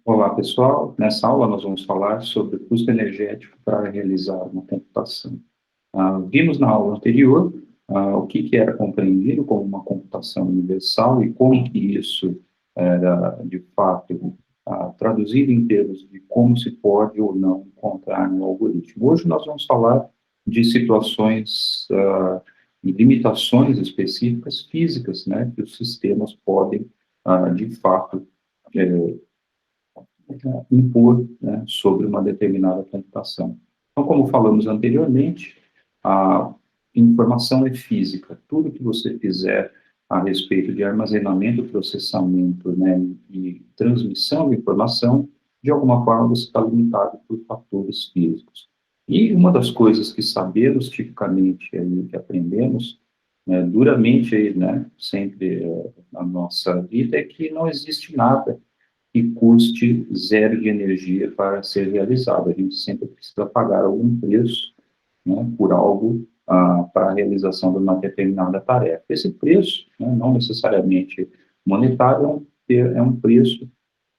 Olá, pessoal. Nessa aula nós vamos falar sobre o custo energético para realizar uma computação. Vimos na aula anterior o que era compreendido como uma computação universal e como que isso era, de fato, traduzido em termos de como se pode ou não encontrar no algoritmo. Hoje nós vamos falar de situações e limitações específicas físicas, né, que os sistemas podem, de fato, impor, né, sobre uma determinada computação. Então, como falamos anteriormente, a informação é física. Tudo que você fizer a respeito de armazenamento, processamento, né, e transmissão de informação, de alguma forma você está limitado por fatores físicos. E uma das coisas que sabemos tipicamente, aí, que aprendemos, né, duramente, aí, né, sempre na nossa vida, é que não existe nada que custe zero de energia para ser realizado. A gente sempre precisa pagar algum preço, né, por algo para a realização de uma determinada tarefa. Esse preço, né, não necessariamente monetário, é um preço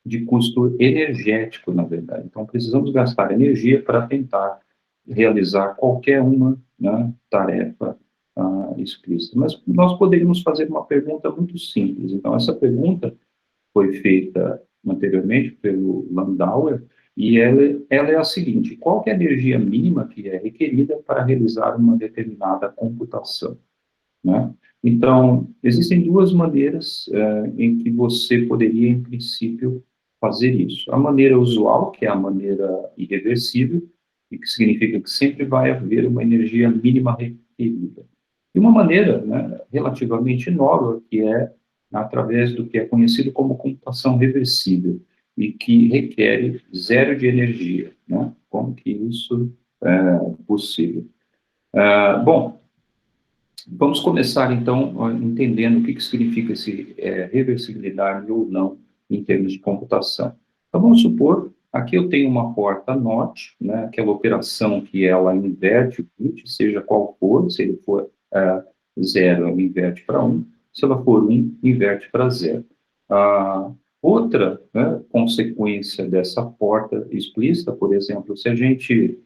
de custo energético, na verdade. Então, precisamos gastar energia para tentar realizar qualquer uma, né, tarefa explícita. Mas nós poderíamos fazer uma pergunta muito simples. Então, essa pergunta foi feita anteriormente pelo Landauer, e ela é a seguinte: qual que é a energia mínima que é requerida para realizar uma determinada computação, né? Então, existem duas maneiras em que você poderia, em princípio, fazer isso. A maneira usual, que é a maneira irreversível, e que significa que sempre vai haver uma energia mínima requerida. E uma maneira, né, relativamente nova, que é através do que é conhecido como computação reversível, e que requer zero de energia, né? Como que isso é possível? Bom, vamos começar, então, entendendo o que significa esse reversibilidade ou não em termos de computação. Então, vamos supor, aqui eu tenho uma porta NOT, né, aquela operação que ela inverte o bit, seja qual for, se ele for 0, ela inverte para 1, se ela for 1, inverte para 0. Outra, né, consequência dessa porta explícita, por exemplo, se a gente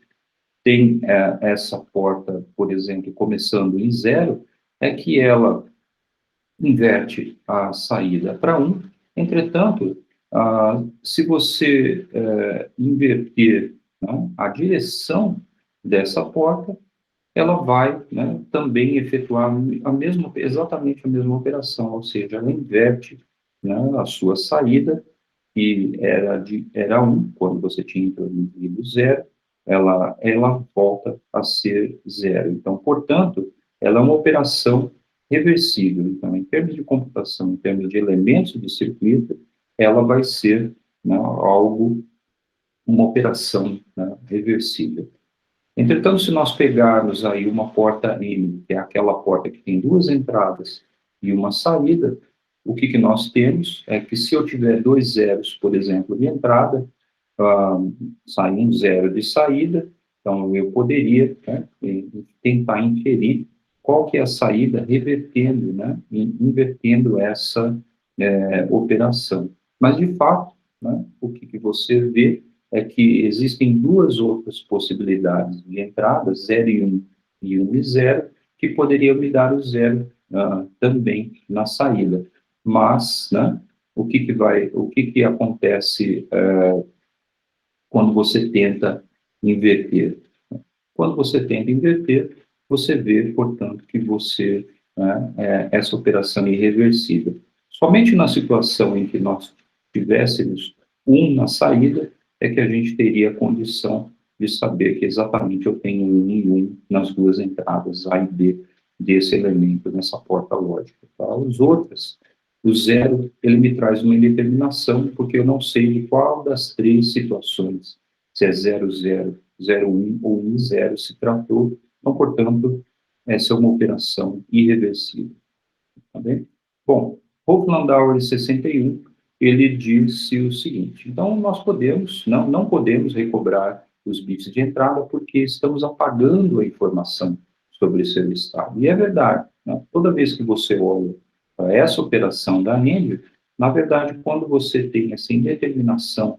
tem essa porta, por exemplo, começando em 0, é que ela inverte a saída para 1. Entretanto, se você inverter, né, a direção dessa porta, ela vai, né, também efetuar exatamente a mesma operação, ou seja, ela inverte, né, a sua saída, que era 1, quando você tinha introduzido 0, ela volta a ser 0. Então, portanto, ela é uma operação reversível. Então, em termos de computação, em termos de elementos de circuito, ela vai ser, né, uma operação, né, reversível. Entretanto, se nós pegarmos aí uma porta M, que é aquela porta que tem duas entradas e uma saída, o que nós temos é que se eu tiver dois zeros, por exemplo, de entrada, sai um zero de saída, então eu poderia, né, tentar inferir qual que é a saída revertendo, né, invertendo essa operação. Mas, de fato, né, o que você vê é que existem duas outras possibilidades de entrada, 0 e 1 e 1 e 0, que poderiam me dar o 0 também na saída. Mas, né, o que acontece quando você tenta inverter? Quando você tenta inverter, você vê, portanto, que você, né, essa operação é irreversível. Somente na situação em que nós tivéssemos 1 na saída, é que a gente teria a condição de saber que exatamente eu tenho 1 e 1 nas duas entradas, A e B, desse elemento, nessa porta lógica. Tá? Os outros, o 0, ele me traz uma indeterminação, porque eu não sei de qual das três situações, se é 0, 0, 0, 1 ou 1, 0, se tratou. Então, portanto, essa é uma operação irreversível. Tá bem? Bom, Hoflandauer, em 61, ele disse o seguinte: então, nós não podemos recobrar os bits de entrada porque estamos apagando a informação sobre seu estado. E é verdade, né? Toda vez que você olha para essa operação da Handel, na verdade, quando você tem essa indeterminação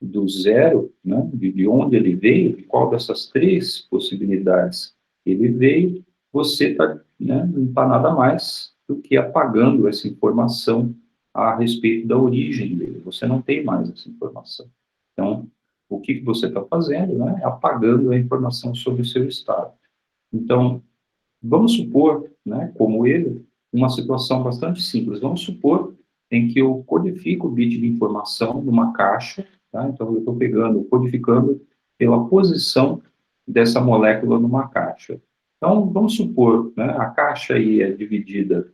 do zero, né, de onde ele veio, de qual dessas três possibilidades ele veio, você tá, né, não está nada mais do que apagando essa informação a respeito da origem dele. Você não tem mais essa informação. Então, o que você está fazendo, né, é apagando a informação sobre o seu estado. Então, vamos supor, né, como ele, uma situação bastante simples. Vamos supor em que eu codifico o bit de informação numa caixa, tá? Então, eu estou pegando, codificando pela posição dessa molécula numa caixa. Então, vamos supor, né, a caixa aí é dividida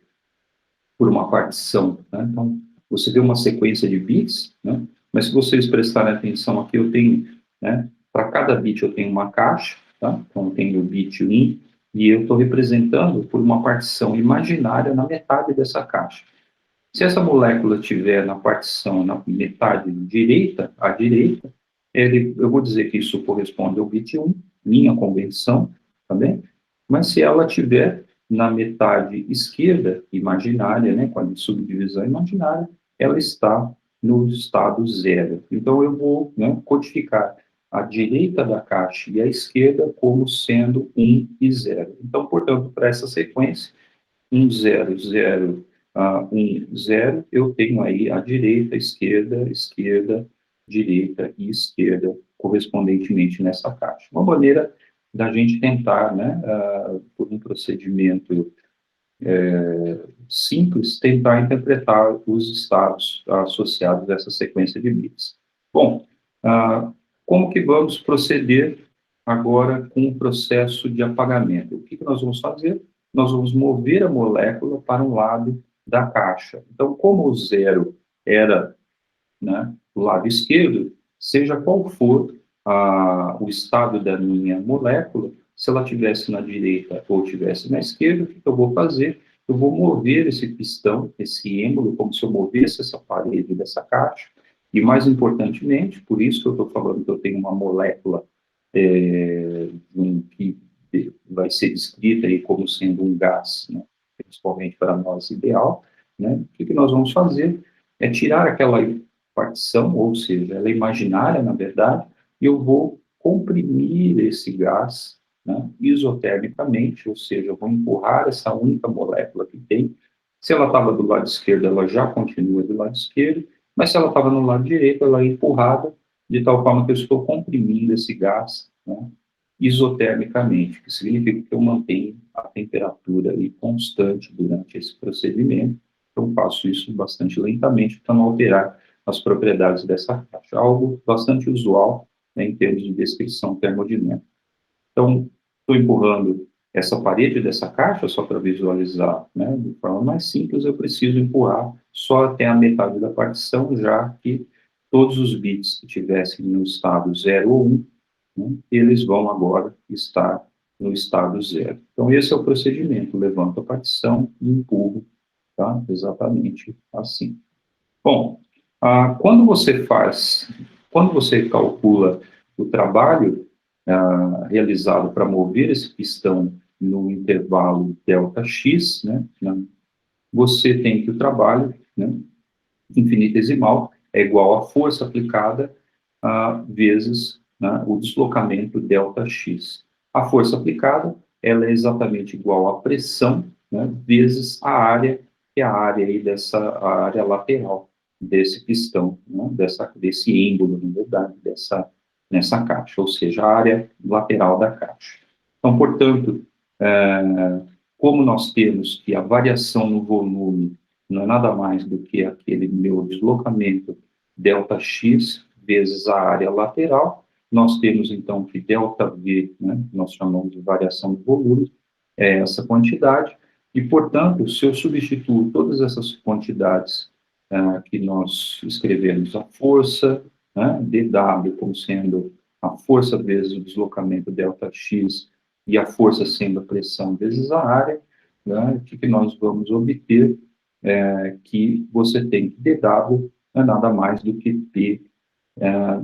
por uma partição, né? Então, você vê uma sequência de bits, né? Mas se vocês prestarem atenção aqui, eu tenho, né, para cada bit eu tenho uma caixa, tá? Então, eu tenho o bit 1, e eu estou representando por uma partição imaginária na metade dessa caixa. Se essa molécula estiver na partição, na metade direita, à direita, eu vou dizer que isso corresponde ao bit 1, minha convenção, tá bem? Mas se ela estiver na metade esquerda, imaginária, né, com a subdivisão imaginária, ela está no estado zero. Então, eu vou, né, codificar a direita da caixa e a esquerda como sendo 1 e 0. Então, portanto, para essa sequência, 1, 0, 0, 1, 0, eu tenho aí a direita, esquerda, esquerda, direita e esquerda, correspondentemente nessa caixa. Uma maneira da gente tentar, né, por um procedimento simples, tentar interpretar os estados associados a essa sequência de bits. Bom, como que vamos proceder agora com o processo de apagamento? O que nós vamos fazer? Nós vamos mover a molécula para um lado da caixa. Então, como o zero era, né, o lado esquerdo, seja qual for o estado da minha molécula, se ela estivesse na direita ou estivesse na esquerda, o que eu vou fazer? Eu vou mover esse pistão, esse êmbolo, como se eu movesse essa parede dessa caixa, e mais importantemente, por isso que eu estou falando que eu tenho uma molécula que vai ser descrita aí como sendo um gás, né, principalmente para nós ideal, né, o que nós vamos fazer é tirar aquela partição, ou seja, ela é imaginária, na verdade, e eu vou comprimir esse gás, né, isotermicamente, ou seja, eu vou empurrar essa única molécula que tem. Se ela estava do lado esquerdo, ela já continua do lado esquerdo, mas se ela estava no lado direito, ela é empurrada de tal forma que eu estou comprimindo esse gás, né, isotermicamente, que significa que eu mantenho a temperatura ali constante durante esse procedimento. Eu faço isso bastante lentamente para não alterar as propriedades dessa caixa, algo bastante usual, né, em termos de descrição termodinâmica. Então, estou empurrando essa parede dessa caixa, só para visualizar, né, de forma mais simples, eu preciso empurrar só até a metade da partição, já que todos os bits que tivessem no estado 0 ou 1, né, eles vão agora estar no estado 0. Então, esse é o procedimento, levanto a partição e empurro, tá? Exatamente assim. Bom, quando você calcula o trabalho realizado para mover esse pistão no intervalo ΔX, né, você tem que o trabalho, né, infinitesimal é igual à força aplicada vezes, né, o deslocamento ΔX. A força aplicada, ela é exatamente igual à pressão, né, vezes a área, que é a área aí a área lateral desse pistão, né, desse êmbolo, na verdade, nessa caixa, ou seja, a área lateral da caixa. Então, portanto, como nós temos que a variação no volume não é nada mais do que aquele meu deslocamento ΔX vezes a área lateral, nós temos então que ΔV, né, nós chamamos de variação do volume, é essa quantidade, e portanto, se eu substituo todas essas quantidades que nós escrevemos, a força, né, dW como sendo a força vezes o deslocamento ΔX e a força sendo a pressão vezes a área, né, o que nós vamos obter? Que você tem que dW não é nada mais do que P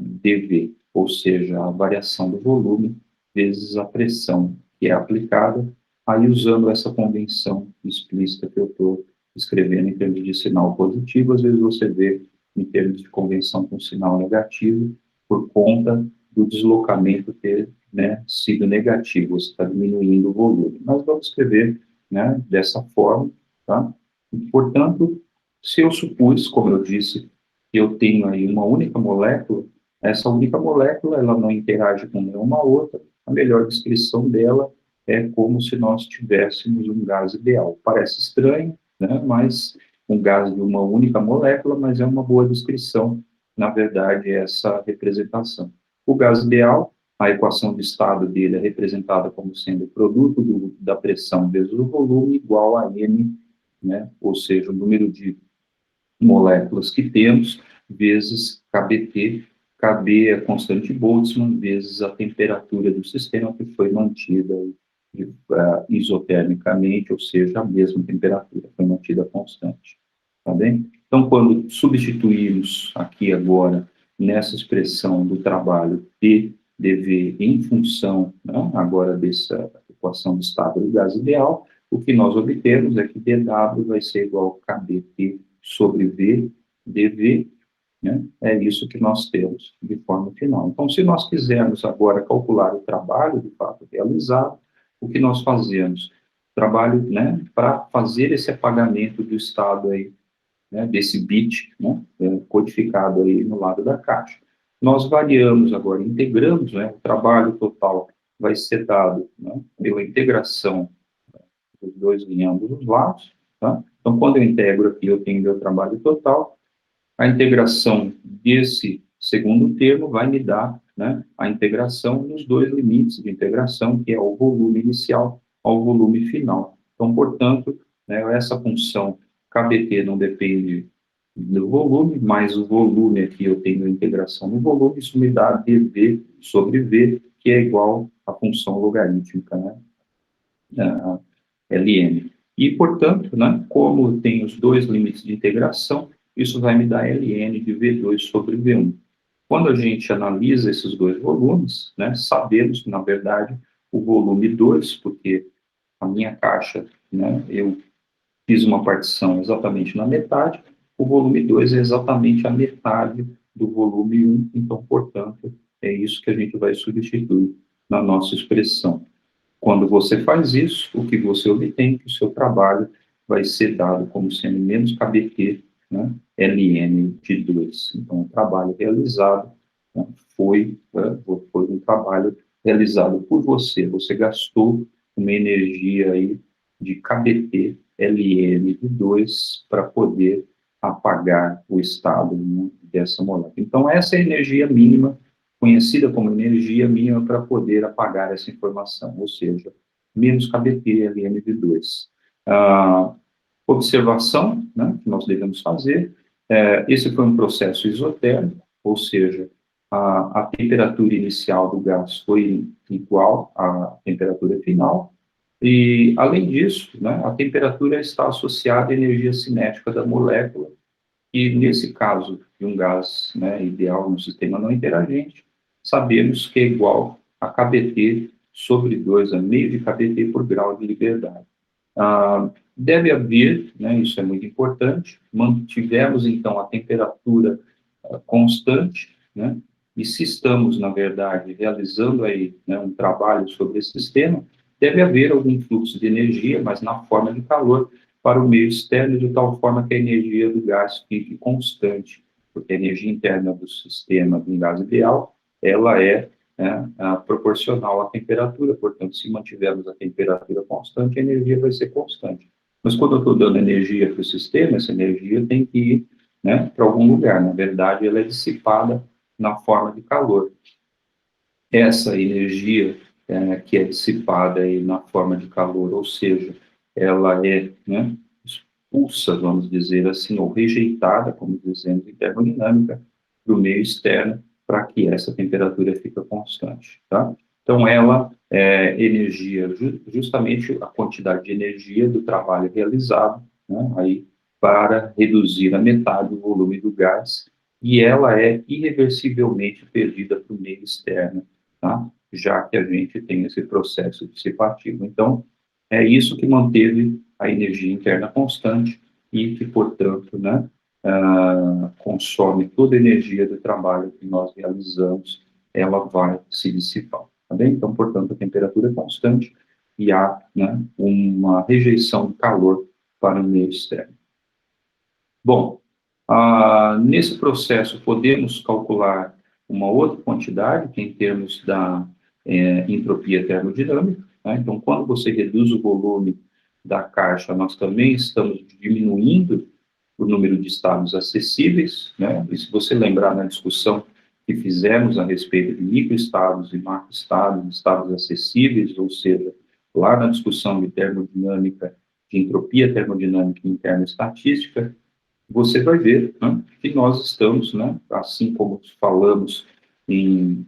dV, ou seja, a variação do volume vezes a pressão que é aplicada, aí usando essa convenção explícita que eu estou escrevendo em termos de sinal positivo, às vezes você vê em termos de convenção com sinal negativo, por conta do deslocamento ter, né, sido negativo, você está diminuindo o volume. Nós vamos escrever, né, dessa forma, tá? E, portanto, se eu supus, como eu disse, que eu tenho aí uma única molécula, essa única molécula, ela não interage com nenhuma outra, a melhor descrição dela é como se nós tivéssemos um gás ideal. Parece estranho, né, mas um gás de uma única molécula, mas é uma boa descrição, na verdade, essa representação. O gás ideal, a equação de estado dele é representada como sendo o produto da pressão vezes o volume igual a N, né, ou seja, o número de moléculas que temos, vezes KBT, KB é a constante de Boltzmann, vezes a temperatura do sistema que foi mantida isotermicamente, ou seja, a mesma temperatura foi mantida constante, tá bem? Então, quando substituímos aqui agora, nessa expressão do trabalho P, dV em função, né, agora dessa equação de estado do gás ideal, o que nós obtemos é que dW vai ser igual a KBT sobre V, dV, né? É isso que nós temos de forma final. Então, se nós quisermos agora calcular o trabalho, de fato, realizado, o que nós fazemos? Trabalho, né, para fazer esse apagamento do estado aí, né, desse bit, né, codificado aí no lado da caixa. Nós variamos agora, integramos, né, o trabalho total vai ser dado, né, pela integração dos dois em ambos os lados, tá? Então, quando eu integro aqui, eu tenho meu trabalho total, a integração desse segundo termo vai me dar, né, a integração nos dois limites de integração, que é o volume inicial ao volume final. Então, portanto, né, essa função KBT não depende do volume, mas o volume aqui eu tenho a integração no volume, isso me dá dV sobre V, que é igual à função logarítmica, né, a Ln. E, portanto, né, como tem os dois limites de integração, isso vai me dar Ln de V2 sobre V1. Quando a gente analisa esses dois volumes, né, sabemos que, na verdade, o volume 2, porque a minha caixa, né, eu fiz uma partição exatamente na metade, o volume 2 é exatamente a metade do volume 1, então, portanto, é isso que a gente vai substituir na nossa expressão. Quando você faz isso, o que você obtém, que o seu trabalho vai ser dado como sendo menos KBT, né, Ln de 2. Então, o trabalho realizado, né, foi um trabalho realizado por você. Você gastou uma energia aí de KBT, Ln de 2, para poder apagar o estado, né, dessa molécula. Então, essa é a energia mínima conhecida como energia mínima para poder apagar essa informação, ou seja, menos KBT, Ln de 2. Observação, né, que nós devemos fazer, esse foi um processo isotérmico, ou seja, a temperatura inicial do gás foi igual à temperatura final, e, além disso, né, a temperatura está associada à energia cinética da molécula, e, nesse caso de um gás, né, ideal no sistema não interagente, sabemos que é igual a KBT sobre 2, a meio de KBT por grau de liberdade. Deve haver, né, isso é muito importante, mantivemos, então, a temperatura constante, né, e se estamos, na verdade, realizando aí, né, um trabalho sobre esse sistema, deve haver algum fluxo de energia, mas na forma de calor, para o meio externo, de tal forma que a energia do gás fique constante, porque a energia interna do sistema de um gás ideal, ela é, né, proporcional à temperatura, portanto, se mantivermos a temperatura constante, a energia vai ser constante. Mas quando eu estou dando energia para o sistema, essa energia tem que ir, né, para algum lugar. Na verdade, ela é dissipada na forma de calor. Essa energia que é dissipada aí na forma de calor, ou seja, ela é, né, expulsa, vamos dizer assim, ou rejeitada, como dizemos em termodinâmica, para o meio externo, para que essa temperatura fique constante, tá? Então, ela é energia, justamente a quantidade de energia do trabalho realizado, né, aí, para reduzir a metade do volume do gás, e ela é irreversivelmente perdida para o meio externo, tá? Já que a gente tem esse processo dissipativo. Então, é isso que manteve a energia interna constante e que, portanto, né, consome toda a energia do trabalho que nós realizamos, ela vai se dissipar, tá bem? Então, portanto, a temperatura é constante e há, né, uma rejeição do calor para o meio externo. Bom, nesse processo podemos calcular uma outra quantidade, que é em termos da entropia termodinâmica, né? Então, quando você reduz o volume da caixa, nós também estamos diminuindo o número de estados acessíveis, né? E se você lembrar na discussão que fizemos a respeito de microestados e macroestados, estados acessíveis, ou seja, lá na discussão de termodinâmica, de entropia termodinâmica e termoestatística, você vai ver, né, que nós estamos, né, assim como falamos em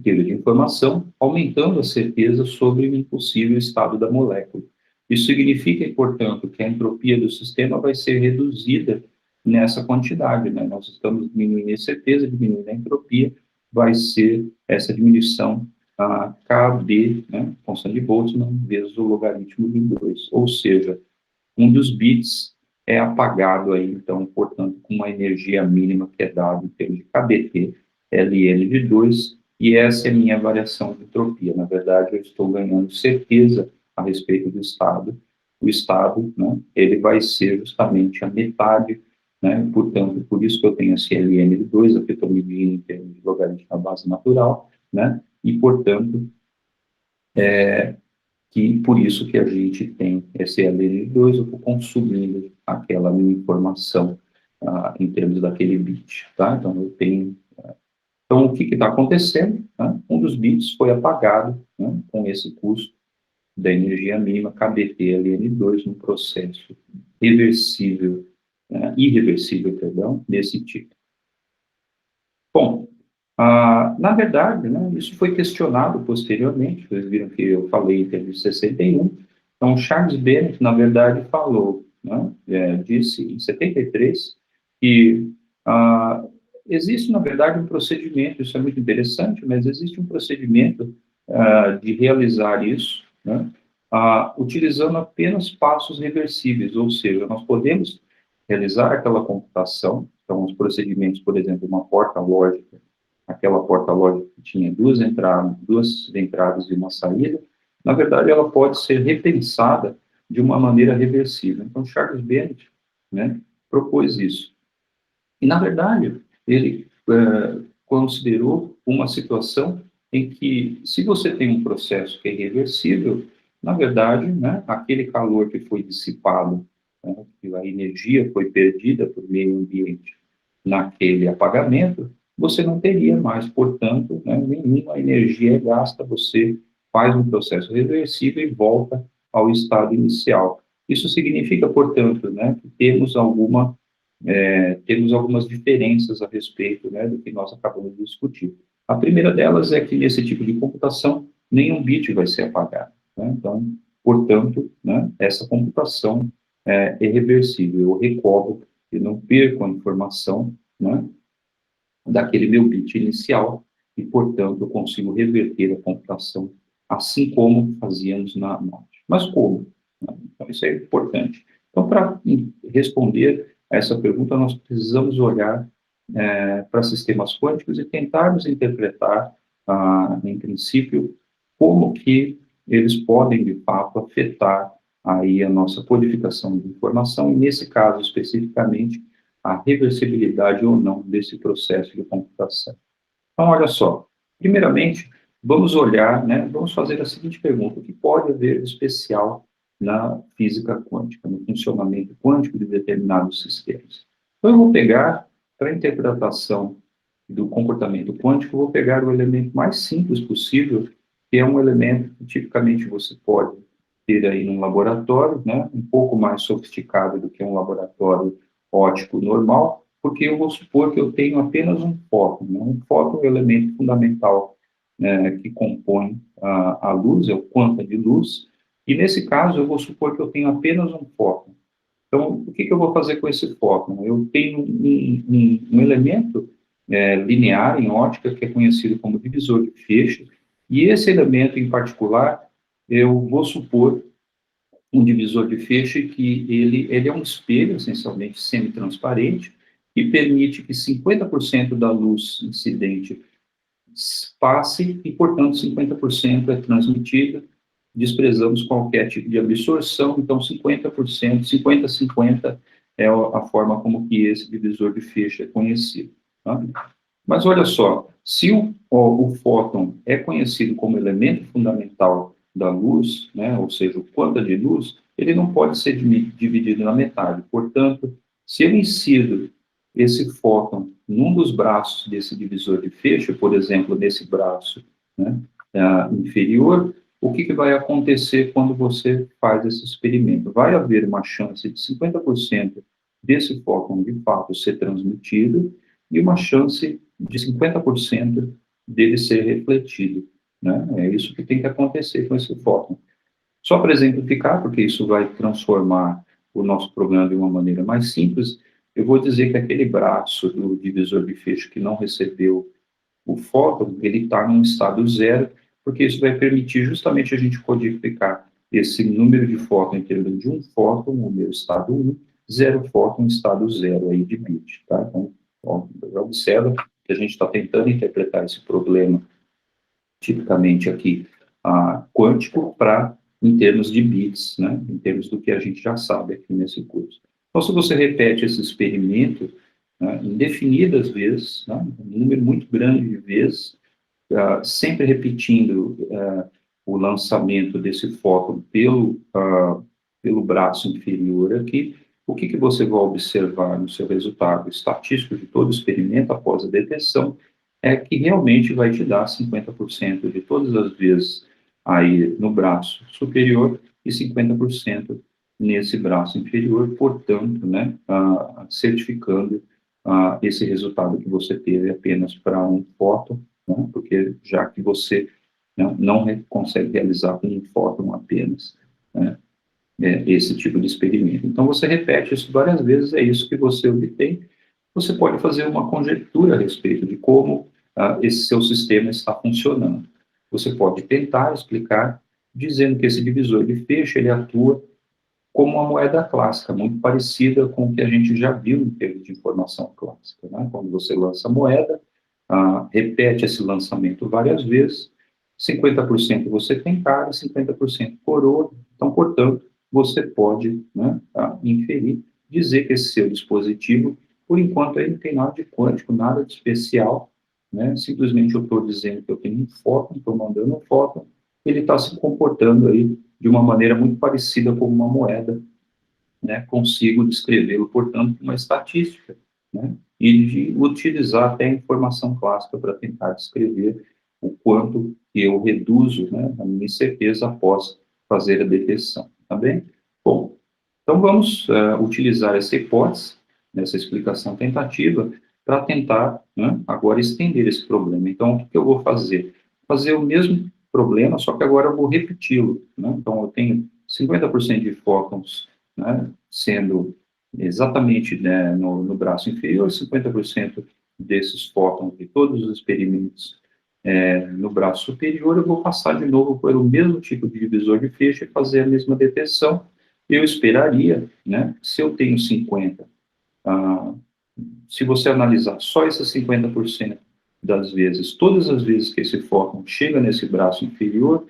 teoria de informação, aumentando a certeza sobre o impossível estado da molécula. Isso significa, portanto, que a entropia do sistema vai ser reduzida nessa quantidade, né? Nós estamos diminuindo a certeza, diminuindo a entropia, vai ser essa diminuição a KD, né, constante de Boltzmann, vezes o logaritmo de 2, ou seja, um dos bits é apagado aí, então, portanto, com uma energia mínima que é dada em termos de KBT, Ln de 2, e essa é a minha variação de entropia. Na verdade, eu estou ganhando certeza a respeito do estado. O estado, né, ele vai ser justamente a metade, né, portanto, por isso que eu tenho esse Ln de 2, aqui eu estou medindo em termos de logaritmo na base natural, né, e, portanto, que por isso que a gente tem esse LN2, eu estou consumindo aquela minha informação em termos daquele bit, tá? Então, eu tenho... Então, o que está acontecendo? Né? Um dos bits foi apagado, né, com esse custo da energia mínima, KBT LN2, no processo reversível, irreversível, perdão, desse tipo. Bom, na verdade, né, isso foi questionado posteriormente, vocês viram que eu falei em termos de 61, então Charles Bennett, na verdade, falou, né, disse em 73, que existe, na verdade, um procedimento, isso é muito interessante, mas existe um procedimento de realizar isso, né, utilizando apenas passos reversíveis, ou seja, nós podemos realizar aquela computação, então os procedimentos, por exemplo, uma porta lógica, aquela porta lógica que tinha duas entradas e uma saída, na verdade, ela pode ser repensada de uma maneira reversível. Então, Charles Bennett, né, propôs isso. E, na verdade, ele considerou uma situação em que, se você tem um processo que é reversível, na verdade, né, aquele calor que foi dissipado, né, a energia foi perdida por meio ambiente naquele apagamento, você não teria mais, portanto, né, nenhuma energia é gasta, você faz um processo reversível e volta ao estado inicial. Isso significa, portanto, né, que temos algumas diferenças a respeito, né, do que nós acabamos de discutir. A primeira delas é que, nesse tipo de computação, nenhum bit vai ser apagado, né? Então, portanto, né, essa computação é reversível, eu recobro e não perco a informação, né, daquele meu bit inicial e, portanto, eu consigo reverter a computação assim como fazíamos na morte. Mas como? Então, isso é importante. Então, para responder a essa pergunta, nós precisamos olhar para sistemas quânticos e tentarmos interpretar, em princípio, como que eles podem, de fato, afetar aí a nossa codificação de informação, e, nesse caso, especificamente, a reversibilidade ou não desse processo de computação. Então, olha só, primeiramente, vamos olhar, né, vamos fazer a seguinte pergunta: o que pode haver de especial na física quântica, no funcionamento quântico de determinados sistemas? Então, eu vou pegar, para a interpretação do comportamento quântico, eu vou pegar o elemento mais simples possível, que é um elemento que tipicamente você pode ter aí num laboratório, né, um pouco mais sofisticado do que um laboratório óptico normal, porque eu vou supor que eu tenho apenas um fóton, né? Um fóton é o elemento fundamental, né, que compõe a luz, é o quanta de luz, e nesse caso eu vou supor que eu tenho apenas um fóton. Então, o que eu vou fazer com esse fóton? Eu tenho um elemento linear em óptica que é conhecido como divisor de feixes, e esse elemento em particular, eu vou supor um divisor de feixe que ele é um espelho, essencialmente semi-transparente, e permite que 50% da luz incidente passe e, portanto, 50% é transmitida. Desprezamos qualquer tipo de absorção, então 50%, 50-50 é a forma como que esse divisor de feixe é conhecido. Tá? Mas olha só, se o fóton é conhecido como elemento fundamental da luz, né, ou seja, o quanta de luz, ele não pode ser dividido na metade. Portanto, se eu incido esse fóton num dos braços desse divisor de feixe, por exemplo, nesse braço, né, inferior, o que vai acontecer quando você faz esse experimento? Vai haver uma chance de 50% desse fóton, de fato, ser transmitido e uma chance de 50% dele ser refletido, né? É isso que tem que acontecer com esse fóton. Só para exemplificar, porque isso vai transformar o nosso problema de uma maneira mais simples, eu vou dizer que aquele braço do divisor de feixe que não recebeu o fóton, ele está num estado zero, porque isso vai permitir justamente a gente codificar esse número de fóton em termos de um fóton, o meu estado 1, zero fóton, estado zero aí de bit, tá? Então, observa que a gente está tentando interpretar esse problema, tipicamente aqui, quântico, em termos de bits, né? Em termos do que a gente já sabe aqui nesse curso. Então, se você repete esse experimento, né, indefinidas vezes, né, um número muito grande de vezes, sempre repetindo o lançamento desse fóton pelo braço inferior aqui, o que você vai observar no seu resultado estatístico de todo o experimento após a detecção é que realmente vai te dar 50% de todas as vezes aí no braço superior e 50% nesse braço inferior, portanto, né, certificando esse resultado que você teve apenas para um fóton, né, porque já que você não consegue realizar com um fóton apenas, né, esse tipo de experimento. Então, você repete isso várias vezes, é isso que você obtém. Você pode fazer uma conjectura a respeito de como esse seu sistema está funcionando. Você pode tentar explicar dizendo que esse divisor de feixe ele atua como uma moeda clássica, muito parecida com o que a gente já viu em termos de informação clássica. Né? Quando você lança a moeda, repete esse lançamento várias vezes, 50% você tem cara, 50% coroa, então, portanto, você pode, né, inferir, dizer que esse seu dispositivo, por enquanto, ele não tem nada de quântico, nada de especial, né? Simplesmente eu estou dizendo que eu tenho um fóton, estou mandando um fóton, ele está se comportando aí de uma maneira muito parecida com uma moeda, né? Consigo descrevê-lo, portanto, com uma estatística, né? E de utilizar até a informação clássica para tentar descrever o quanto eu reduzo, né, a minha incerteza após fazer a detecção, tá bem? Bom, então vamos utilizar essa hipótese, nessa explicação tentativa, para tentar, né, agora estender esse problema. Então, o que eu vou fazer? Fazer o mesmo problema, só que agora eu vou repeti-lo, né? Então, eu tenho 50% de fótons, né, sendo exatamente, né, no braço inferior, 50% desses fótons de todos os experimentos no braço superior, eu vou passar de novo pelo mesmo tipo de divisor de feixe e fazer a mesma detecção. Eu esperaria, né, se eu tenho 50, se você analisar só esses 50% das vezes, todas as vezes que esse fóton chega nesse braço inferior,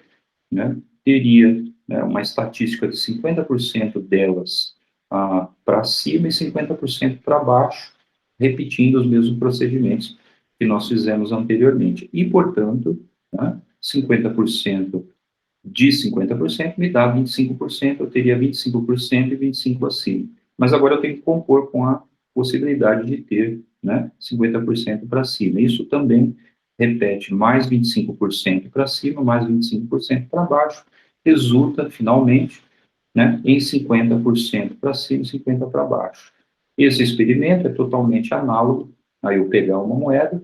né, teria, né, uma estatística de 50% delas para cima e 50% para baixo, repetindo os mesmos procedimentos que nós fizemos anteriormente. E, portanto, né, 50% de 50% me dá 25%, eu teria 25% e 25% acima. Mas agora eu tenho que compor com a possibilidade de ter, né, 50% para cima. Isso também repete mais 25% para cima, mais 25% para baixo, resulta, finalmente, né, em 50% para cima e 50% para baixo. Esse experimento é totalmente análogo a eu pegar uma moeda,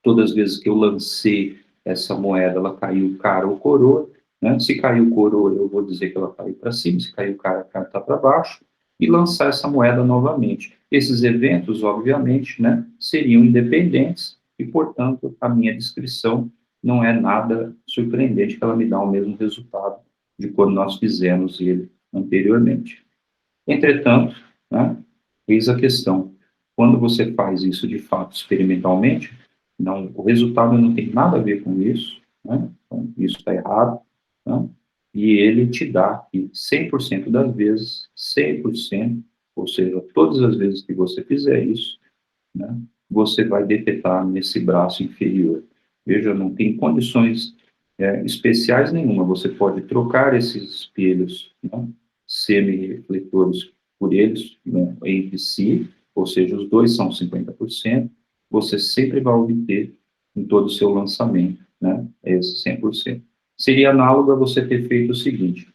todas as vezes que eu lancei essa moeda, ela caiu cara ou coroa, né? Se caiu coroa, eu vou dizer que ela caiu para cima, se caiu cara, a cara está para baixo, e lançar essa moeda novamente. Esses eventos, obviamente, né, seriam independentes, e, portanto, a minha descrição não é nada surpreendente, que ela me dá o mesmo resultado de quando nós fizemos ele anteriormente. Entretanto, né, eis a questão. Quando você faz isso de fato experimentalmente, não, o resultado não tem nada a ver com isso, né? Então, isso está errado, né? E ele te dá que 100% das vezes, 100%, ou seja, todas as vezes que você fizer isso, né, você vai detectar nesse braço inferior. Veja, não tem condições especiais nenhuma. Você pode trocar esses espelhos, né, semi-refletores por eles, né, entre si, ou seja, os dois são 50%, você sempre vai obter em todo o seu lançamento, né, esse 100%. Seria análogo a você ter feito o seguinte,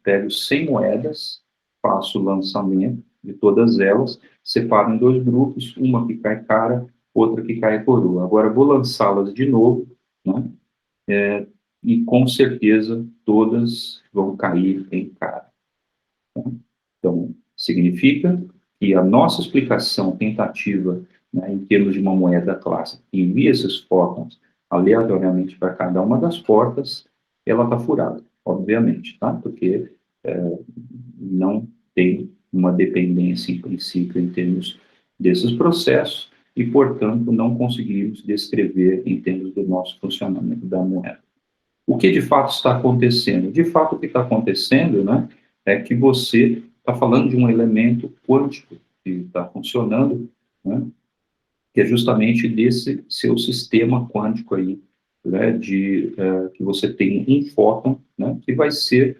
pego 100 moedas, faço o lançamento de todas elas, separo em dois grupos, uma que cai cara, outra que cai coroa. Agora vou lançá-las de novo, né? E com certeza todas vão cair em cara. Tá? Então, significa que a nossa explicação tentativa, né, em termos de uma moeda clássica, que envia esses fótons aleatoriamente para cada uma das portas, ela está furada, obviamente, tá? Porque não tem uma dependência, em princípio, em termos desses processos, e, portanto, não conseguimos descrever em termos do nosso funcionamento da moeda. O que de fato está acontecendo? De fato, o que está acontecendo, né, é que você está falando de um elemento quântico que está funcionando, né, que é justamente desse seu sistema quântico aí, né, que você tem um fóton, né, que vai ser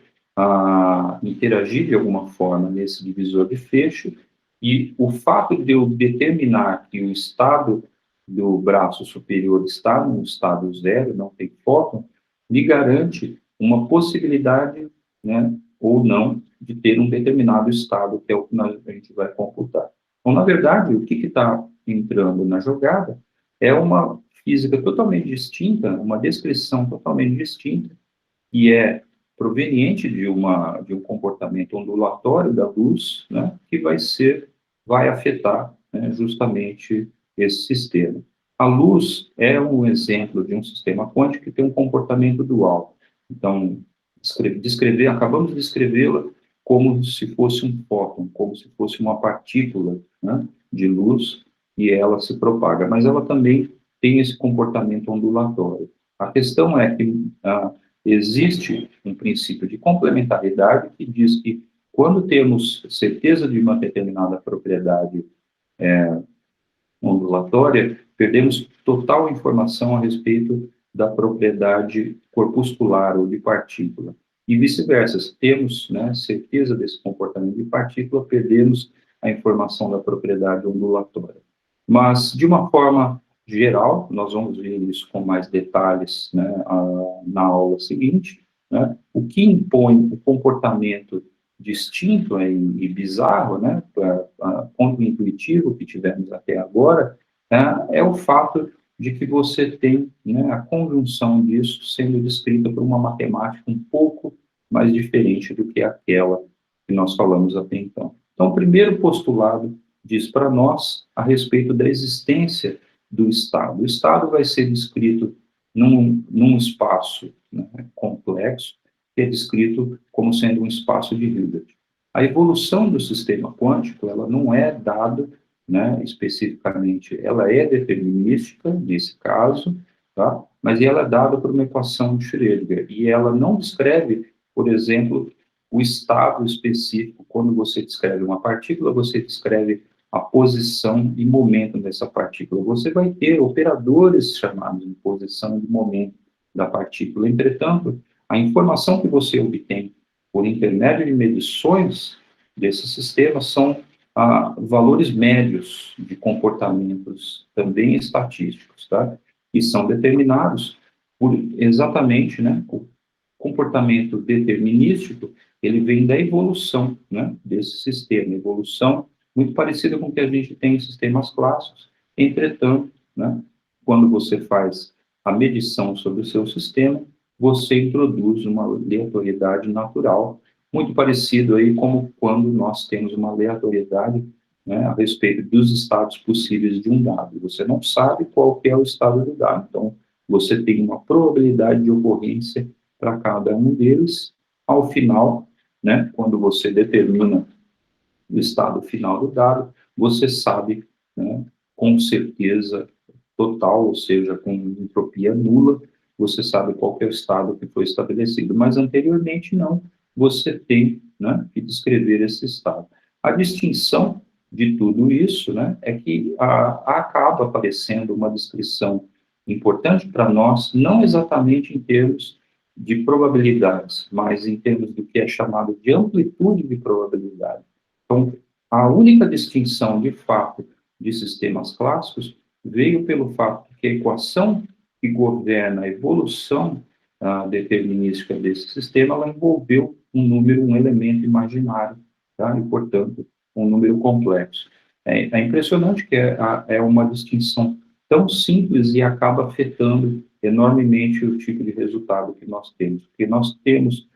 interagir de alguma forma nesse divisor de fecho, e o fato de eu determinar que o estado do braço superior está no estado zero, não tem fóton, me garante uma possibilidade, né, ou não, de ter um determinado estado, que é o que a gente vai computar. Então, na verdade, o que está entrando na jogada é uma física totalmente distinta, uma descrição totalmente distinta, que é proveniente de um comportamento ondulatório da luz, né, que vai afetar, né, justamente esse sistema. A luz é um exemplo de um sistema quântico que tem um comportamento dual. Então, acabamos de descrevê-la como se fosse um fóton, como se fosse uma partícula, né, de luz, e ela se propaga, mas ela também tem esse comportamento ondulatório. A questão é que existe um princípio de complementaridade que diz que quando temos certeza de uma determinada propriedade ondulatória, perdemos total informação a respeito da propriedade corpuscular ou de partícula. E vice-versa, se temos, né, certeza desse comportamento de partícula, perdemos a informação da propriedade ondulatória. Mas, de uma forma geral, nós vamos ver isso com mais detalhes, né, na aula seguinte, né, o que impõe o comportamento distinto e bizarro, né, contra-intuitivo que tivemos até agora, é o fato de que você tem, né, a conjunção disso sendo descrita por uma matemática um pouco mais diferente do que aquela que nós falamos até então. Então, o primeiro postulado diz para nós a respeito da existência do Estado. O Estado vai ser descrito num espaço, né, complexo, que é descrito como sendo um espaço de Hilbert. A evolução do sistema quântico, ela não é dada, né, especificamente, ela é determinística, nesse caso, tá? Mas ela é dada por uma equação de Schrödinger, e ela não descreve, por exemplo, o estado específico. Quando você descreve uma partícula, você descreve a posição e momento dessa partícula. Você vai ter operadores chamados de posição e momento da partícula. Entretanto, a informação que você obtém por intermédio de medições desses sistemas são valores médios de comportamentos também estatísticos, tá? E são determinados por exatamente, né, o comportamento determinístico, ele vem da evolução, né, desse sistema, evolução muito parecida com o que a gente tem em sistemas clássicos. Entretanto, né, quando você faz a medição sobre o seu sistema, você introduz uma aleatoriedade natural, muito parecido aí como quando nós temos uma aleatoriedade, né, a respeito dos estados possíveis de um dado. Você não sabe qual que é o estado do dado, então você tem uma probabilidade de ocorrência para cada um deles. Ao final, né, quando você determina o estado final do dado, você sabe, né, com certeza total, ou seja, com entropia nula, você sabe qual que é o estado que foi estabelecido, mas anteriormente não, você tem, né, que descrever esse estado. A distinção de tudo isso, né, é que acaba aparecendo uma descrição importante para nós, não exatamente em termos de probabilidades, mas em termos do que é chamado de amplitude de probabilidade. Então, a única distinção, de fato, de sistemas clássicos veio pelo fato de que a equação que governa a evolução determinística desse sistema, ela envolveu um número, um elemento imaginário, tá? E, portanto, um número complexo. É impressionante que é uma distinção tão simples e acaba afetando enormemente o tipo de resultado que nós temos, porque nós temos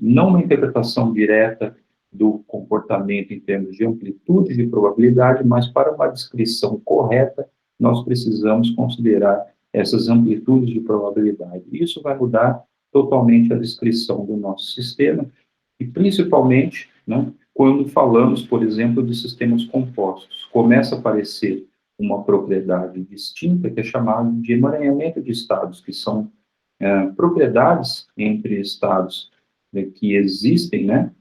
não uma interpretação direta do comportamento em termos de amplitude de probabilidade, mas para uma descrição correta, nós precisamos considerar essas amplitudes de probabilidade. Isso vai mudar totalmente a descrição do nosso sistema, e principalmente, né, quando falamos, por exemplo, de sistemas compostos. Começa a aparecer uma propriedade distinta, que é chamada de emaranhamento de estados, que são propriedades entre estados que existem, né,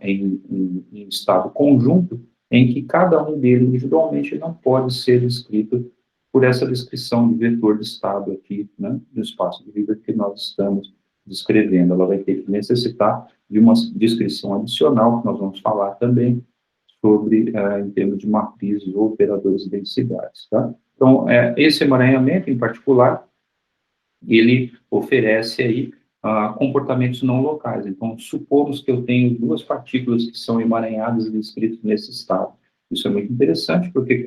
em estado conjunto, em que cada um deles individualmente não pode ser descrito por essa descrição de vetor de estado aqui, né, no espaço de Hilbert que nós estamos descrevendo. Ela vai ter que necessitar de uma descrição adicional, que nós vamos falar também sobre, em termos de matrizes ou operadores de densidades, tá? Então, esse emaranhamento, em particular, ele oferece aí comportamentos não locais. Então, supomos que eu tenho duas partículas que são emaranhadas e descritas nesse estado. Isso é muito interessante, porque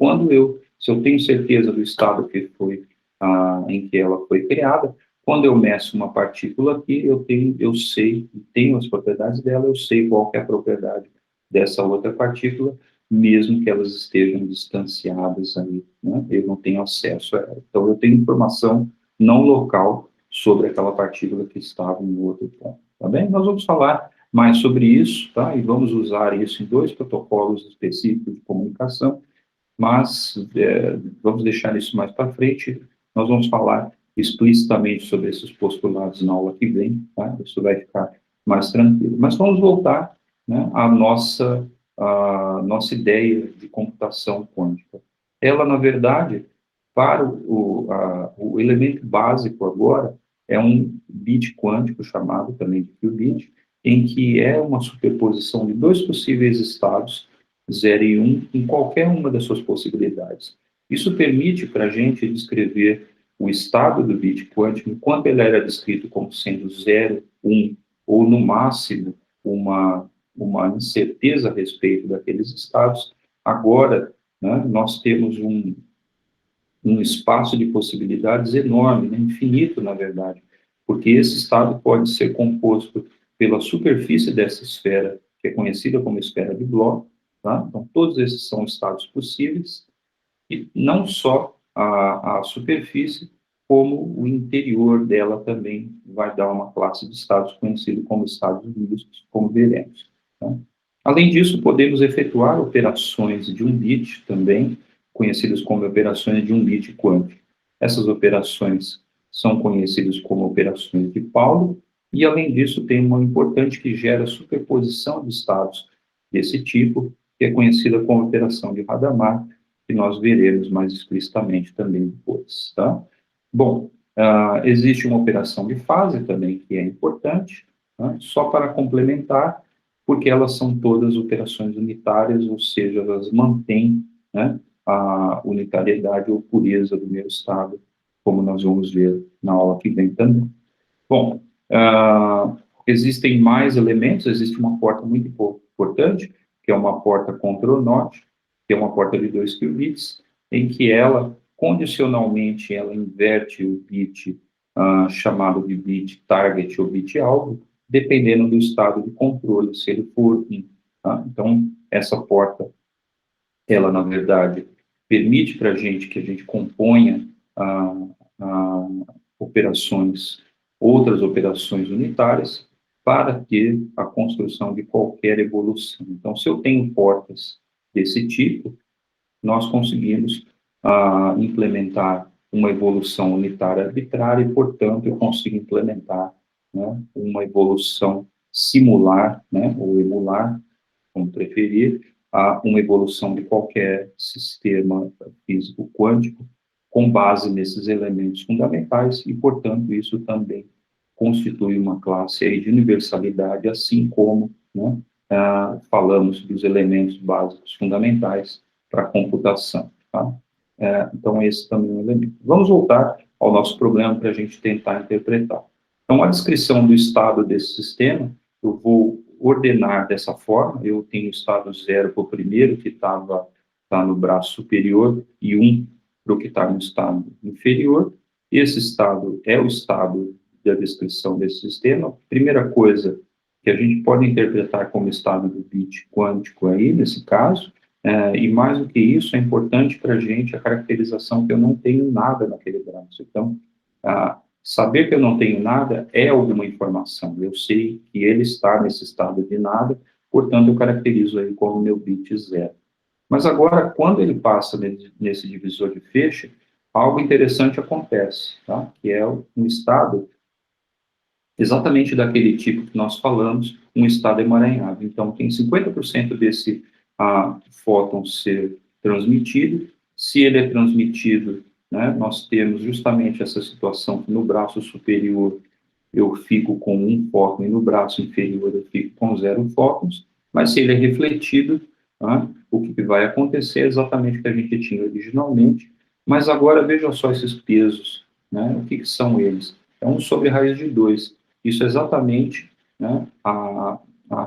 se eu tenho certeza do estado que foi, em que ela foi criada, quando eu meço uma partícula aqui, eu sei, tenho as propriedades dela, eu sei qual que é a propriedade dessa outra partícula, mesmo que elas estejam distanciadas aí, né? Eu não tenho acesso a ela. Então, eu tenho informação não local sobre aquela partícula que estava em outro ponto, tá bem? Nós vamos falar mais sobre isso, tá? E vamos usar isso em dois protocolos específicos de comunicação, mas vamos deixar isso mais para frente. Nós vamos falar explicitamente sobre esses postulados na aula que vem, tá? Isso vai ficar mais tranquilo. Mas vamos voltar, né, à nossa ideia de computação quântica. Ela, na verdade, para o elemento básico agora é um bit quântico, chamado também de qubit, em que é uma superposição de dois possíveis estados, 0 e 1, em qualquer uma das suas possibilidades. Isso permite para a gente descrever o estado do bit quântico, enquanto ele era descrito como sendo 0, 1, ou no máximo uma incerteza a respeito daqueles estados. Agora, né, nós temos um espaço de possibilidades enorme, né, infinito, na verdade, porque esse estado pode ser composto pela superfície dessa esfera, que é conhecida como esfera de Bloch, tá? Então, todos esses são estados possíveis, e não só a superfície, como o interior dela também vai dar uma classe de estados conhecido como estados místicos, como veremos. Tá? Além disso, podemos efetuar operações de um bit também, conhecidas como operações de um bit quântico. Essas operações são conhecidas como operações de Pauli, e além disso tem uma importante que gera superposição de estados desse tipo, que é conhecida como operação de Hadamard, que nós veremos mais explicitamente também depois, tá? Bom, existe uma operação de fase também que é importante, tá? Só para complementar, porque elas são todas operações unitárias, ou seja, elas mantêm, né, a unitariedade ou pureza do meu estado, como nós vamos ver na aula que vem também. Bom, existem mais elementos, existe uma porta muito importante, que é uma porta control not, que é uma porta de 2 qubits, em que ela, condicionalmente, ela inverte o bit chamado de bit target ou bit alvo, dependendo do estado de controle, se ele for in, tá? Então, essa porta, ela, na verdade, permite para a gente que a gente componha operações, outras operações unitárias, para ter a construção de qualquer evolução. Então, se eu tenho portas desse tipo, nós conseguimos implementar uma evolução unitária arbitrária e, portanto, eu consigo implementar, né, uma evolução simular, né, ou emular, como preferir, a uma evolução de qualquer sistema físico quântico com base nesses elementos fundamentais e, portanto, isso também constitui uma classe aí de universalidade, assim como, né, falamos dos elementos básicos fundamentais para a computação. Tá? Então, esse também é um elemento. Vamos voltar ao nosso problema para a gente tentar interpretar. Então, a descrição do estado desse sistema, eu vou ordenar dessa forma. Eu tenho o estado 0 para o primeiro, que tá no braço superior, e 1 para o que está no estado inferior. Esse estado é o estado da descrição desse sistema. Primeira coisa que a gente pode interpretar como estado do bit quântico aí, nesse caso, e mais do que isso, é importante para a gente a caracterização que eu não tenho nada naquele braço. Então, saber que eu não tenho nada é alguma informação. Eu sei que ele está nesse estado de nada, portanto, eu caracterizo aí como meu bit 0. Mas agora, quando ele passa nesse divisor de feixe, algo interessante acontece, tá? Que é um estado exatamente daquele tipo que nós falamos, um estado emaranhado. Então, tem 50% desse fóton ser transmitido. Se ele é transmitido, né, nós temos justamente essa situação que no braço superior eu fico com um fóton e no braço inferior eu fico com 0 fótons, mas se ele é refletido, né, o que vai acontecer é exatamente o que a gente tinha originalmente, mas agora veja só esses pesos, né, o que são eles? É 1 sobre raiz de 2. Isso é exatamente, né, a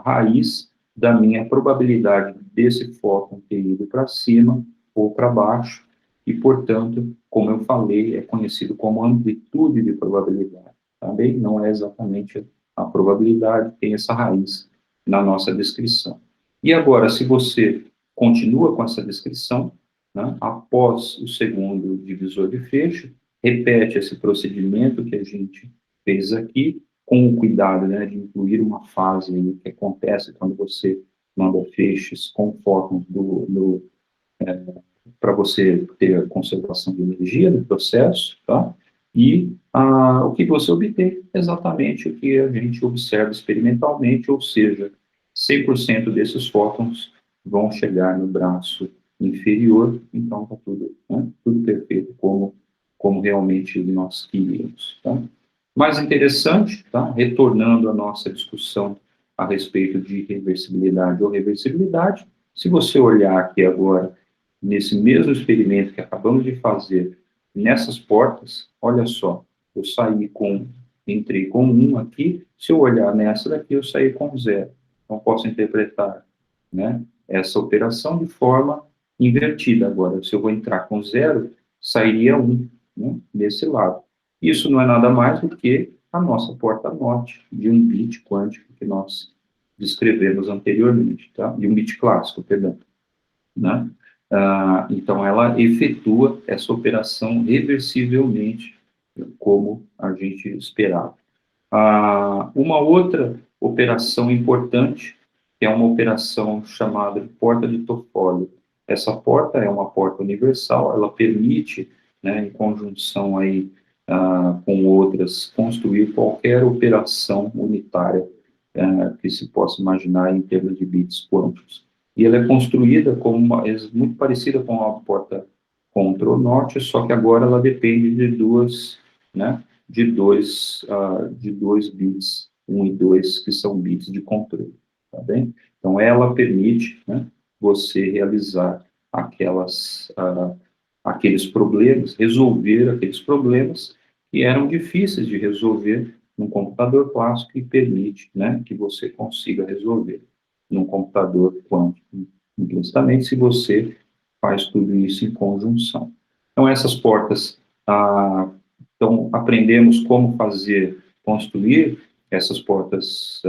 raiz da minha probabilidade desse fóton ter ido para cima ou para baixo, e, portanto, como eu falei, é conhecido como amplitude de probabilidade. Também não é exatamente a probabilidade, tem essa raiz na nossa descrição. E agora, se você continua com essa descrição, né, após o segundo divisor de feixe, repete esse procedimento que a gente fez aqui, com o cuidado, né, de incluir uma fase aí, que acontece quando você manda feixes com fótons para você ter a conservação de energia do processo, tá? E o que você obtém é exatamente o que a gente observa experimentalmente, ou seja, 100% desses fótons vão chegar no braço inferior, então está tudo, né, tudo perfeito como realmente nós queríamos. Tá? Mais interessante, tá? Retornando à nossa discussão a respeito de reversibilidade ou reversibilidade, se você olhar aqui agora, nesse mesmo experimento que acabamos de fazer, nessas portas, olha só, eu entrei com 1 aqui, se eu olhar nessa daqui, eu saí com 0. Então, posso interpretar, né, essa operação de forma invertida agora. Se eu vou entrar com 0, sairia 1, né, desse lado. Isso não é nada mais do que a nossa porta-norte de um bit quântico que nós descrevemos anteriormente, tá? De um bit clássico, perdão, né? Então, ela efetua essa operação reversivelmente, como a gente esperava. Uma outra operação importante, que é uma operação chamada de porta de Toffoli. Essa porta é uma porta universal, ela permite, né, em conjunção aí, com outras, construir qualquer operação unitária que se possa imaginar em termos de bits quânticos. E ela é construída como muito parecida com a porta control norte, só que agora ela depende de né, de dois bits, 1 e 2, que são bits de controle, tá bem? Então, ela permite, né, você realizar aqueles problemas, resolver aqueles problemas que eram difíceis de resolver num computador clássico e permite, né, que você consiga resolver num computador quântico, implicitamente, se você faz tudo isso em conjunção. Então, essas portas, então, aprendemos como construir essas portas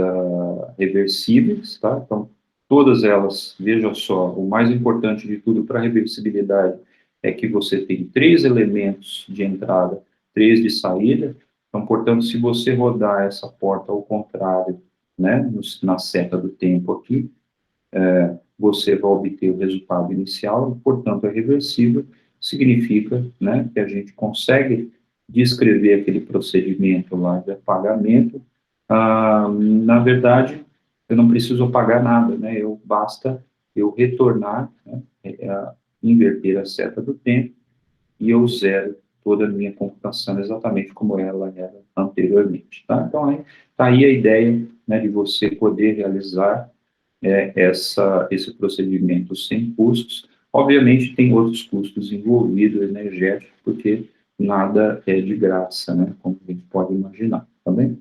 reversíveis, tá? Então, todas elas, veja só, o mais importante de tudo para a reversibilidade é que você tem 3 elementos de entrada, 3 de saída. Então, portanto, se você rodar essa porta ao contrário né, na seta do tempo aqui, você vai obter o resultado inicial, e, portanto, é reversível, significa, né, que a gente consegue descrever aquele procedimento lá de apagamento. Na verdade, eu não preciso apagar nada, né, basta eu retornar, né, inverter a seta do tempo, e eu zero toda a minha computação exatamente como ela era anteriormente, tá? Então, tá aí a ideia, né, de você poder realizar esse procedimento sem custos. Obviamente, tem outros custos envolvidos, energéticos, porque nada é de graça, né, como a gente pode imaginar, tá bem?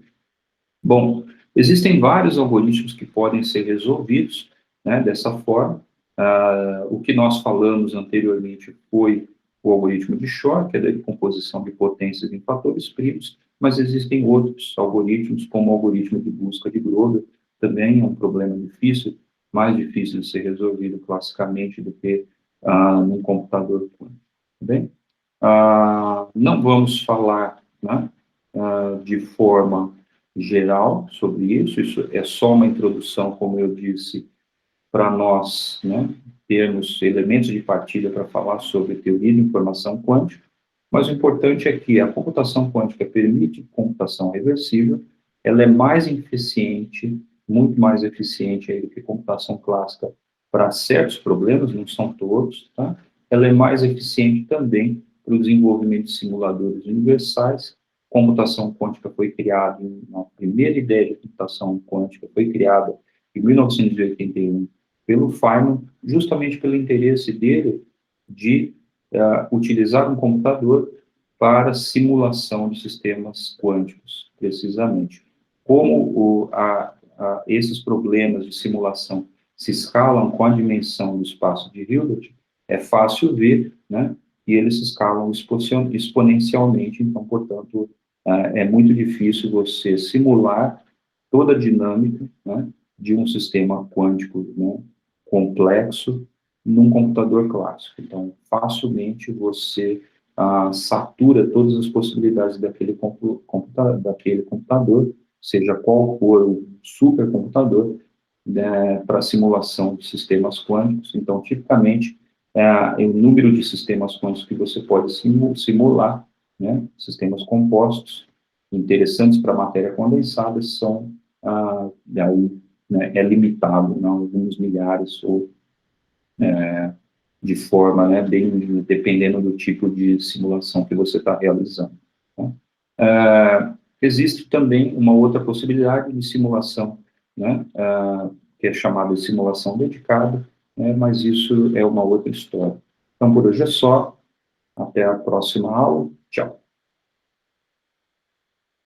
Bom, existem vários algoritmos que podem ser resolvidos, né, dessa forma. O que nós falamos anteriormente foi o algoritmo de Shor, que é da decomposição de potências em fatores primos, mas existem outros algoritmos, como o algoritmo de busca de Grover, também é um problema difícil, mais difícil de ser resolvido classicamente do que num computador quântico, tá bem? Não vamos falar, né, de forma geral sobre isso é só uma introdução, como eu disse, para nós, né, termos elementos de partida para falar sobre teoria de informação quântica, mas o importante é que a computação quântica permite computação reversível, ela é mais eficiente, muito mais eficiente aí do que computação clássica para certos problemas, não são todos, tá? Ela é mais eficiente também para o desenvolvimento de simuladores universais. Computação quântica foi criada, a primeira ideia de computação quântica foi criada em 1981 pelo Feynman, justamente pelo interesse dele de utilizar um computador para simulação de sistemas quânticos, precisamente. Como esses problemas de simulação se escalam com a dimensão do espaço de Hilbert, é fácil ver, né, que eles se escalam exponencialmente, então, portanto, é muito difícil você simular toda a dinâmica, né, de um sistema quântico, né, complexo num computador clássico. Então, facilmente você satura todas as possibilidades daquele computador, seja qual for o supercomputador, né, para simulação de sistemas quânticos. Então, tipicamente, o número de sistemas quânticos que você pode simular, né, sistemas compostos, interessantes para matéria condensada, são, daí, né, é limitado, né, alguns milhares, ou de forma, né, bem, dependendo do tipo de simulação que você está realizando. Tá? Existe também uma outra possibilidade de simulação, né, que é chamada de simulação dedicada, né, mas isso é uma outra história. Então, por hoje é só. Até a próxima aula. Tchau.